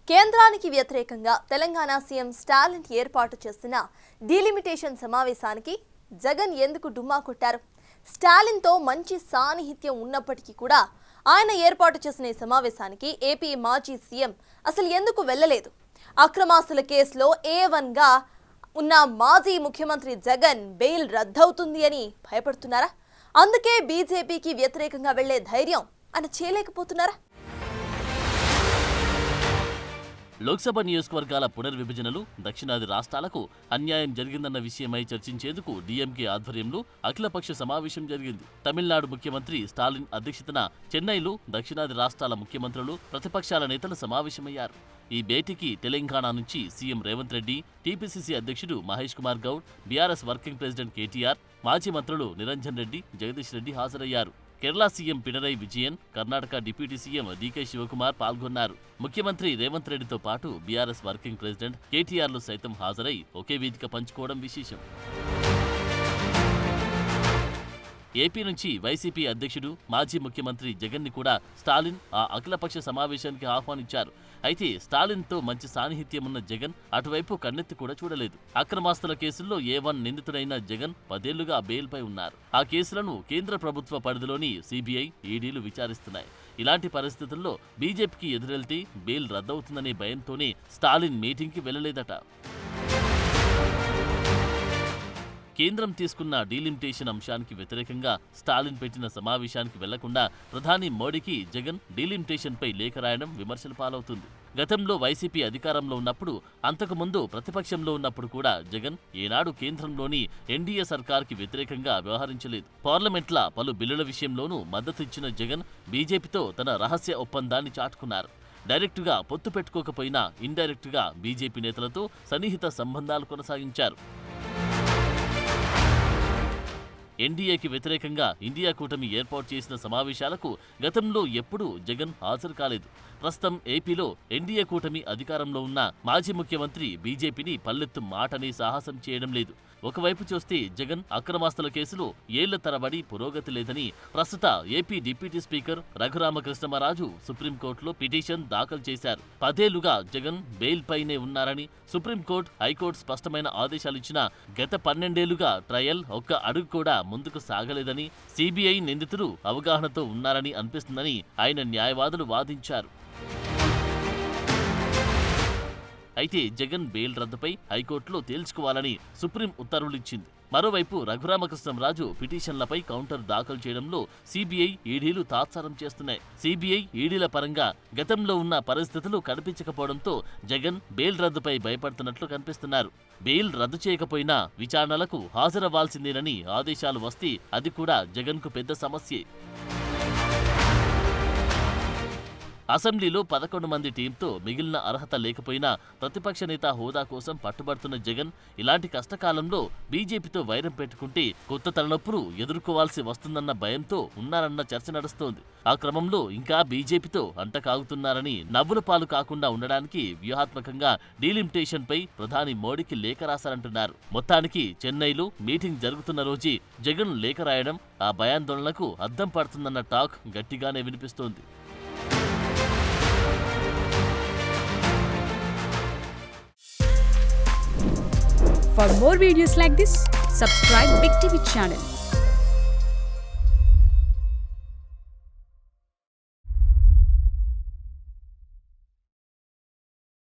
కేంద్రానికి వ్యతిరేకంగా తెలంగాణ సీఎం స్టాలిన్ ఏర్పాటు చేసిన డీలిమిటేషన్ సమావేశానికి జగన్ ఎందుకు డుమ్మా కొట్టారు? స్టాలిన్తో మంచి సాన్నిహిత్యం ఉన్నప్పటికీ కూడా ఆయన ఏర్పాటు చేసిన ఈ సమావేశానికి ఏపీ మాజీ సీఎం అసలు ఎందుకు వెళ్ళలేదు? అక్రమాస్తుల కేసులో A1గా ఉన్న మాజీ ముఖ్యమంత్రి జగన్ బెయిల్ రద్దవుతుంది అని భయపడుతున్నారా? అందుకే బీజేపీకి వ్యతిరేకంగా వెళ్లే ధైర్యం ఆయన చేయలేకపోతున్నారా? లోక్సభ నియోజకవర్గాల పునర్విభజనలు దక్షిణాది రాష్ట్రాలకు అన్యాయం జరిగిందన్న విషయమై చర్చించేందుకు డీఎంకే ఆధ్వర్యంలో అఖిలపక్ష సమావేశం జరిగింది. తమిళనాడు ముఖ్యమంత్రి స్టాలిన్ అధ్యక్షతన చెన్నైలో దక్షిణాది రాష్ట్రాల ముఖ్యమంత్రులు, ప్రతిపక్షాల నేతలు సమావేశమయ్యారు. ఈ భేటీకి తెలంగాణ నుంచి సీఎం రేవంత్ రెడ్డి, టీపీసీసీ అధ్యక్షుడు Mahesh Kumar Goud, BRS working president KTR, మాజీ మంత్రులు నిరంజన్ రెడ్డి, జగదీష్ రెడ్డి హాజరయ్యారు. Kerala CM Pinarayi Vijayan, Karnataka deputy CM DK Shivakumar పాల్గొన్నారు. ముఖ్యమంత్రి రేవంత్ రెడ్డితో పాటు బీఆర్ఎస్ వర్కింగ్ ప్రెసిడెంట్ కేటీఆర్లు సైతం హాజరై ఒకే వేదిక పంచుకోవడం విశేషం. ఏపీ నుంచి వైసీపీ అధ్యక్షుడు, మాజీ ముఖ్యమంత్రి జగన్ ని కూడా స్టాలిన్ ఆ అఖిలపక్ష సమావేశానికి ఆహ్వానించారు. అయితే స్టాలిన్తో మంచి సాన్నిహిత్యం ఉన్న జగన్ అటువైపు కన్నెత్తి కూడా చూడలేదు. అక్రమాస్తుల కేసుల్లో A1 నిందితుడైన జగన్ 10 ఏళ్లుగా బెయిల్పై ఉన్నారు. ఆ కేసులను కేంద్ర ప్రభుత్వ పరిధిలోని సిబిఐ, ఈడీలు విచారిస్తున్నాయి. ఇలాంటి పరిస్థితుల్లో బీజేపీకి ఎదురెళ్తే బెయిల్ రద్దవుతుందనే భయంతోనే స్టాలిన్ మీటింగ్కి వెళ్లలేదట. కేంద్రం తీసుకున్న డీలిమిటేషన్ అంశానికి వ్యతిరేకంగా స్టాలిన్ పెట్టిన సమావేశానికి వెళ్లకుండా ప్రధాని మోడీకి జగన్ డీలిమిటేషన్పై లేఖ రాయడం విమర్శల పాలవుతుంది. గతంలో వైసీపీ అధికారంలో ఉన్నప్పుడు, అంతకుముందు ప్రతిపక్షంలో ఉన్నప్పుడు కూడా జగన్ ఏనాడు కేంద్రంలోని ఎన్డీఏ సర్కార్కి వ్యతిరేకంగా వ్యవహరించలేదు. పార్లమెంట్ల పలు బిల్లుల విషయంలోనూ మద్దతు ఇచ్చిన జగన్ బీజేపీతో తన రహస్య ఒప్పందాన్ని చాటుకున్నారు. డైరెక్టుగా పొత్తు పెట్టుకోకపోయినా ఇండైరెక్టుగా బీజేపీ నేతలతో సన్నిహిత సంబంధాలు కొనసాగించారు. ఎన్డీఏకి వ్యతిరేకంగా ఇండియా కూటమి ఏర్పాటు చేసిన సమావేశాలకు గతంలో ఎప్పుడూ జగన్ హాజరు కాలేదు. ప్రస్తుతం ఏపీలో ఎన్డీఏ కూటమి అధికారంలో ఉన్న మాజీ ముఖ్యమంత్రి బీజేపీని పల్లెత్తు మాటనే సాహసం చేయడం లేదు. ఒకవైపు చూస్తే జగన్ అక్రమాస్తుల కేసులో ఏళ్ల తరబడి పురోగతి లేదని ప్రస్తుత ఏపీ డిప్యూటీ స్పీకర్ రఘురామకృష్ణమరాజు సుప్రీంకోర్టులో పిటిషన్ దాఖలు చేశారు. 10 ఏళ్లుగా జగన్ బెయిల్ పైనే ఉన్నారని సుప్రీంకోర్టు, హైకోర్టు స్పష్టమైన ఆదేశాలిచ్చినా గత 12 ఏళ్లుగా ట్రయల్ ఒక్క అడుగు కూడా ముందుకు సాగలేదని, సిబిఐ నిందితులు అవగాహనతో ఉన్నారని అనిపిస్తుందని ఆయన న్యాయవాదులు వాదించారు. అయితే జగన్ బెయిల్ రద్దుపై హైకోర్టులో తేల్చుకోవాలని సుప్రీం ఉత్తర్వులిచ్చింది. మరోవైపు రఘురామకృష్ణంరాజు పిటిషన్లపై కౌంటర్ దాఖలు చేయడంలో సిబిఐ, ఈడీలు తాత్సారం చేస్తున్నాయి. సిబిఐ, ఈడీల పరంగా గతంలో ఉన్న పరిస్థితులు కనిపించకపోవడంతో జగన్ బెయిల్ రద్దుపై భయపడుతున్నట్లు కనిపిస్తున్నారు. బెయిల్ రద్దు చేయకపోయినా విచారణలకు హాజరవ్వాల్సిందేనని ఆదేశాలు వస్తే అది కూడా జగన్కు పెద్ద సమస్యే. అసెంబ్లీలో 11 మంది టీంతో మిగిలిన అర్హత లేకపోయినా ప్రతిపక్ష నేత హోదా కోసం పట్టుబడుతున్న జగన్ ఇలాంటి కష్టకాలంలో బీజేపీతో వైరం పెట్టుకుంటే కొత్త తలనొప్పులు ఎదుర్కోవాల్సి వస్తుందన్న భయంతో ఉన్నారన్న చర్చ నడుస్తోంది. ఆ క్రమంలో ఇంకా బీజేపీతో అంటకాగుతున్నారని నవ్వుల పాలు కాకుండా ఉండడానికి వ్యూహాత్మకంగా డీలిమిటేషన్పై ప్రధాని మోడీకి లేఖ రాశారంటున్నారు. మొత్తానికి చెన్నైలో మీటింగ్ జరుగుతున్న రోజే జగన్ లేఖ రాయడం ఆ భయాందోళనకు అద్దం పడుతుందన్న టాక్ గట్టిగానే వినిపిస్తోంది. For more videos like this, subscribe Big TV channel.